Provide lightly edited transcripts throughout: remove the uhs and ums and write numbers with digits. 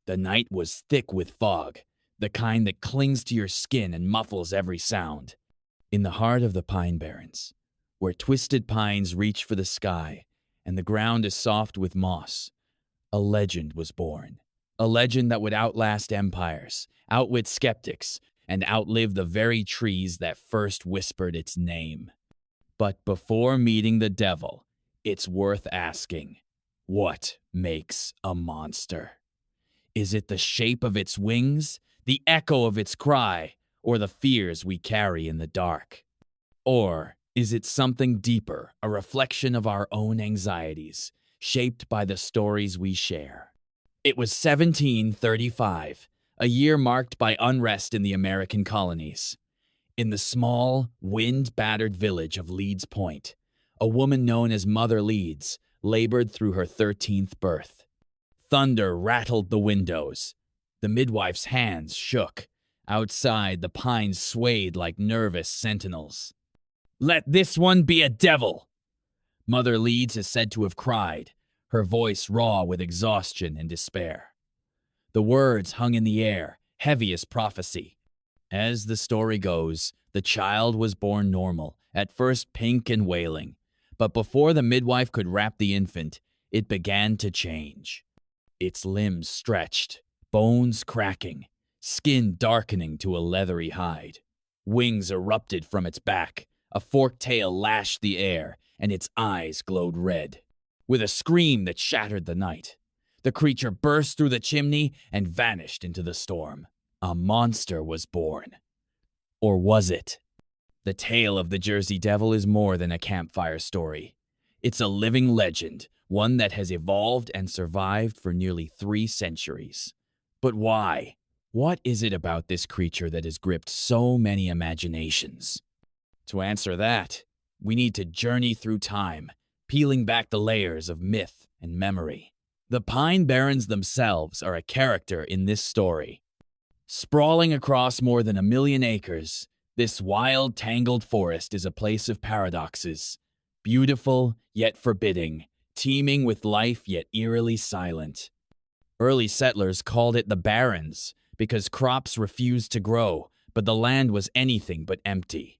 The night was thick with fog, the kind that clings to your skin and muffles every sound. In the heart of the Pine Barrens, where twisted pines reach for the sky and the ground is soft with moss, a legend was born. A legend that would outlast empires, outwit skeptics, and outlive the very trees that first whispered its name. But before meeting the devil, it's worth asking, what makes a monster? Is it the shape of its wings, the echo of its cry, or the fears we carry in the dark? Or is it something deeper, a reflection of our own anxieties, shaped by the stories we share? It was 1735, a year marked by unrest in the American colonies. In the small, wind-battered village of Leeds Point, a woman known as Mother Leeds labored through her 13th birth. Thunder rattled the windows. The midwife's hands shook. Outside, the pines swayed like nervous sentinels. "Let this one be a devil!" Mother Leeds is said to have cried, her voice raw with exhaustion and despair. The words hung in the air, heavy as prophecy. As the story goes, the child was born normal, at first pink and wailing. But before the midwife could wrap the infant, it began to change. Its limbs stretched, bones cracking, skin darkening to a leathery hide. Wings erupted from its back, a forked tail lashed the air, and its eyes glowed red. With a scream that shattered the night, the creature burst through the chimney and vanished into the storm. A monster was born. Or was it? The tale of the Jersey Devil is more than a campfire story. It's a living legend, one that has evolved and survived for nearly 3 centuries. But why? What is it about this creature that has gripped so many imaginations? To answer that, we need to journey through time, peeling back the layers of myth and memory. The Pine Barrens themselves are a character in this story. Sprawling across more than 1 million acres, this wild, tangled forest is a place of paradoxes. Beautiful, yet forbidding, teeming with life, yet eerily silent. Early settlers called it the Barrens because crops refused to grow, but the land was anything but empty.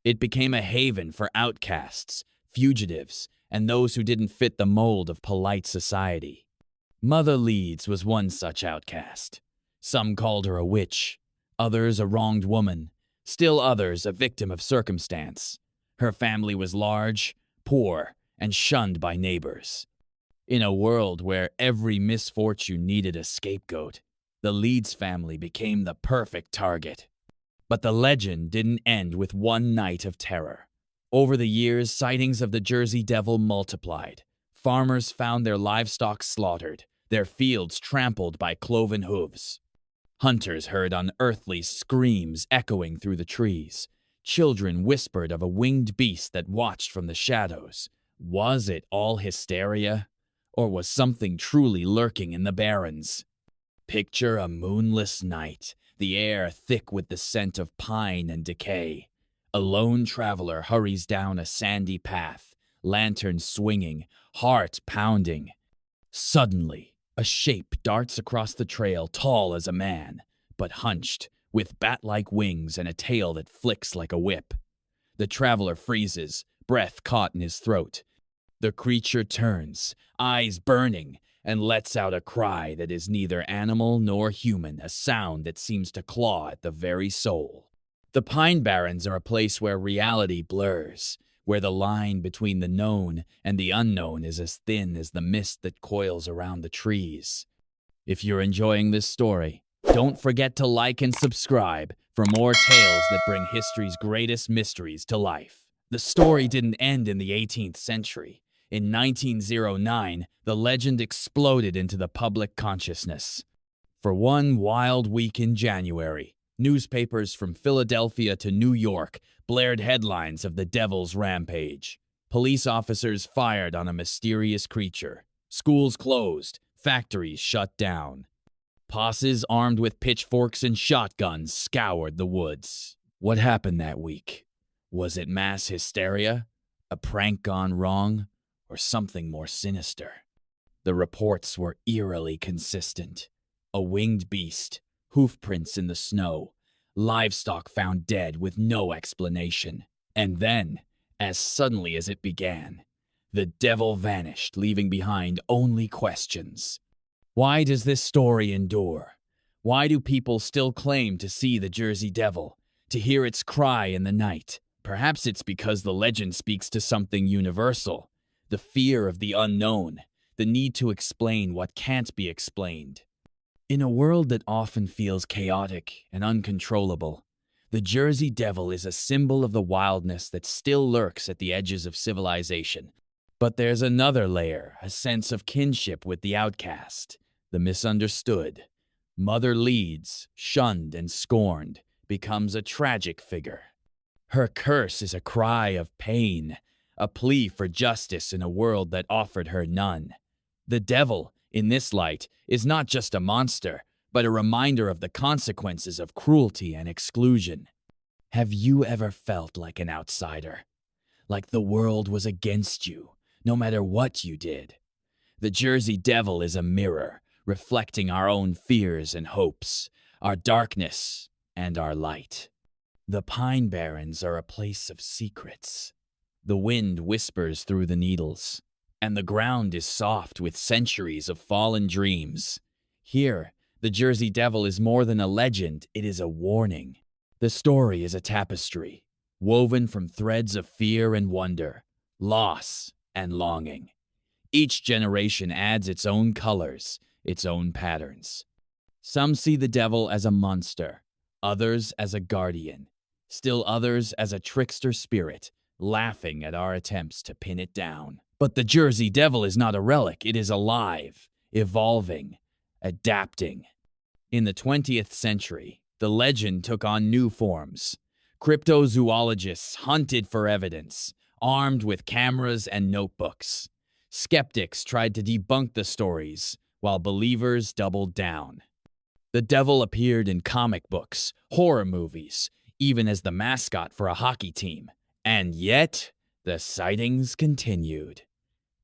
It became a haven for outcasts, fugitives, and those who didn't fit the mold of polite society. Mother Leeds was one such outcast. Some called her a witch, others a wronged woman, still others a victim of circumstance. Her family was large, poor, and shunned by neighbors. In a world where every misfortune needed a scapegoat, the Leeds family became the perfect target. But the legend didn't end with one night of terror. Over the years, sightings of the Jersey Devil multiplied. Farmers found their livestock slaughtered, their fields trampled by cloven hooves. Hunters heard unearthly screams echoing through the trees. Children whispered of a winged beast that watched from the shadows. Was it all hysteria? Or was something truly lurking in the barrens? Picture a moonless night, the air thick with the scent of pine and decay. A lone traveler hurries down a sandy path, lantern swinging, heart pounding. Suddenly, a shape darts across the trail, tall as a man, but hunched, with bat-like wings and a tail that flicks like a whip. The traveler freezes, breath caught in his throat. The creature turns, eyes burning, and lets out a cry that is neither animal nor human, a sound that seems to claw at the very soul. The Pine Barrens are a place where reality blurs, where the line between the known and the unknown is as thin as the mist that coils around the trees. If you're enjoying this story, don't forget to like and subscribe for more tales that bring history's greatest mysteries to life. The story didn't end in the 18th century. In 1909, the legend exploded into the public consciousness. For one wild week in January, newspapers from Philadelphia to New York blared headlines of the devil's rampage. Police officers fired on a mysterious creature. Schools closed, factories shut down. Posses armed with pitchforks and shotguns scoured the woods. What happened that week? Was it mass hysteria? A prank gone wrong? Or something more sinister? The reports were eerily consistent. A winged beast, hoof prints in the snow, livestock found dead with no explanation. And then, as suddenly as it began, the devil vanished, leaving behind only questions. Why does this story endure? Why do people still claim to see the Jersey Devil, to hear its cry in the night? Perhaps it's because the legend speaks to something universal, the fear of the unknown, the need to explain what can't be explained. In a world that often feels chaotic and uncontrollable, the Jersey Devil is a symbol of the wildness that still lurks at the edges of civilization. But there's another layer, a sense of kinship with the outcast, the misunderstood. Mother Leeds, shunned and scorned, becomes a tragic figure. Her curse is a cry of pain, a plea for justice in a world that offered her none. The devil, in this light, is not just a monster, but a reminder of the consequences of cruelty and exclusion. Have you ever felt like an outsider? Like the world was against you, no matter what you did? The Jersey Devil is a mirror, reflecting our own fears and hopes, our darkness and our light. The Pine Barrens are a place of secrets. The wind whispers through the needles, and the ground is soft with centuries of fallen dreams. Here, the Jersey Devil is more than a legend, it is a warning. The story is a tapestry, woven from threads of fear and wonder, loss and longing. Each generation adds its own colors, its own patterns. Some see the devil as a monster, others as a guardian, still others as a trickster spirit, laughing at our attempts to pin it down. But the Jersey Devil is not a relic, it is alive, evolving, adapting. In the 20th century, the legend took on new forms. Cryptozoologists hunted for evidence, armed with cameras and notebooks. Skeptics tried to debunk the stories, while believers doubled down. The devil appeared in comic books, horror movies, even as the mascot for a hockey team. And yet, the sightings continued.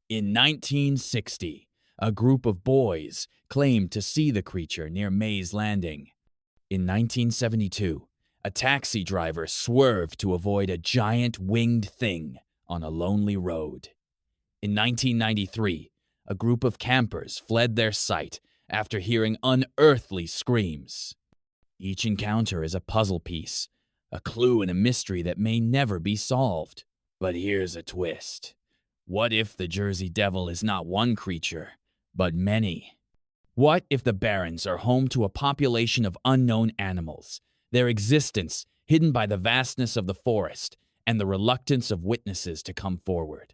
In 1960, a group of boys claimed to see the creature near Mays Landing. In 1972, a taxi driver swerved to avoid a giant winged thing on a lonely road. In 1993, a group of campers fled their site after hearing unearthly screams. Each encounter is a puzzle piece, a clue in a mystery that may never be solved. But here's a twist. What if the Jersey Devil is not one creature, but many? What if the Barrens are home to a population of unknown animals, their existence hidden by the vastness of the forest and the reluctance of witnesses to come forward?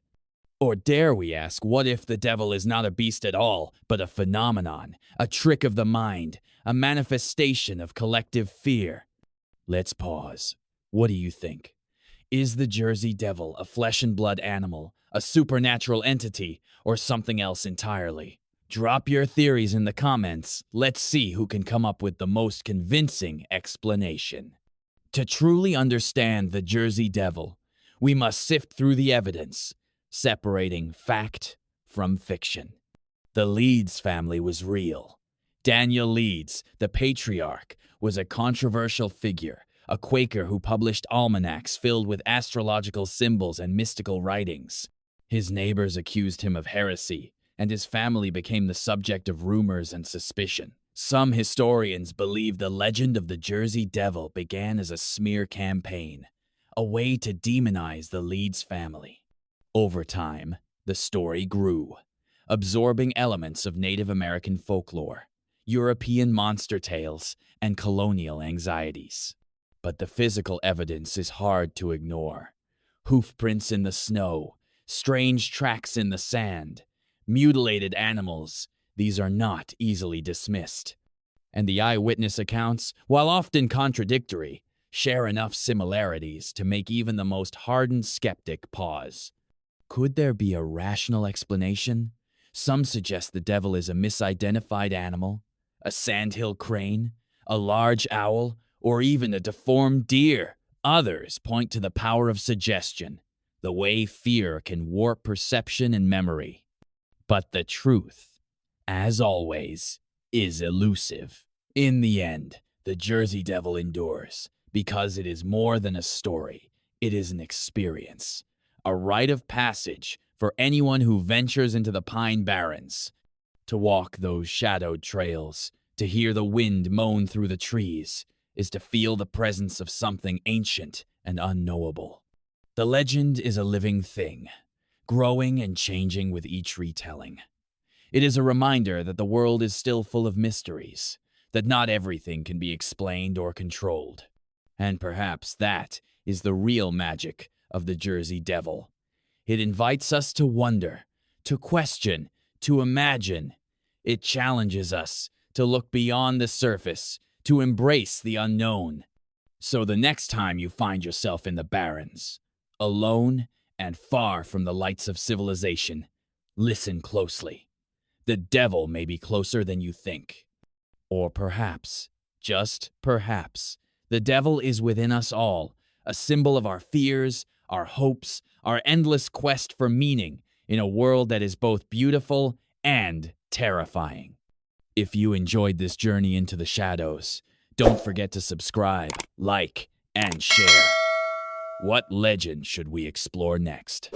Or dare we ask, what if the devil is not a beast at all, but a phenomenon, a trick of the mind, a manifestation of collective fear? Let's pause. What do you think? Is the Jersey Devil a flesh and blood animal, a supernatural entity, or something else entirely? Drop your theories in the comments. Let's see who can come up with the most convincing explanation. To truly understand the Jersey Devil, we must sift through the evidence, separating fact from fiction. The Leeds family was real. Daniel Leeds, the patriarch, was a controversial figure, a Quaker who published almanacs filled with astrological symbols and mystical writings. His neighbors accused him of heresy, and his family became the subject of rumors and suspicion. Some historians believe the legend of the Jersey Devil began as a smear campaign, a way to demonize the Leeds family. Over time, the story grew, absorbing elements of Native American folklore, European monster tales, and colonial anxieties. But the physical evidence is hard to ignore. Hoof prints in the snow, strange tracks in the sand, mutilated animals, these are not easily dismissed. And the eyewitness accounts, while often contradictory, share enough similarities to make even the most hardened skeptic pause. Could there be a rational explanation? Some suggest the devil is a misidentified animal, a sandhill crane, a large owl, or even a deformed deer. Others point to the power of suggestion, the way fear can warp perception and memory. But the truth, as always, is elusive. In the end, the Jersey Devil endures because it is more than a story. It is an experience, a rite of passage for anyone who ventures into the Pine Barrens. To walk those shadowed trails, to hear the wind moan through the trees, is to feel the presence of something ancient and unknowable. The legend is a living thing, growing and changing with each retelling. It is a reminder that the world is still full of mysteries, that not everything can be explained or controlled. And perhaps that is the real magic of the Jersey Devil. It invites us to wonder, to question, to imagine. It challenges us to look beyond the surface, to embrace the unknown. So the next time you find yourself in the Barrens, alone and far from the lights of civilization, listen closely. The devil may be closer than you think. Or perhaps, just perhaps, the devil is within us all, a symbol of our fears, our hopes, our endless quest for meaning in a world that is both beautiful and terrifying. If you enjoyed this journey into the shadows, don't forget to subscribe, like, and share. What legend should we explore next?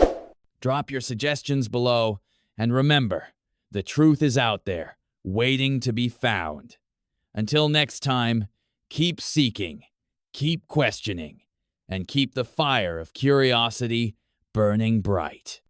Drop your suggestions below, and remember, the truth is out there, waiting to be found. Until next time, keep seeking, keep questioning, and keep the fire of curiosity burning bright.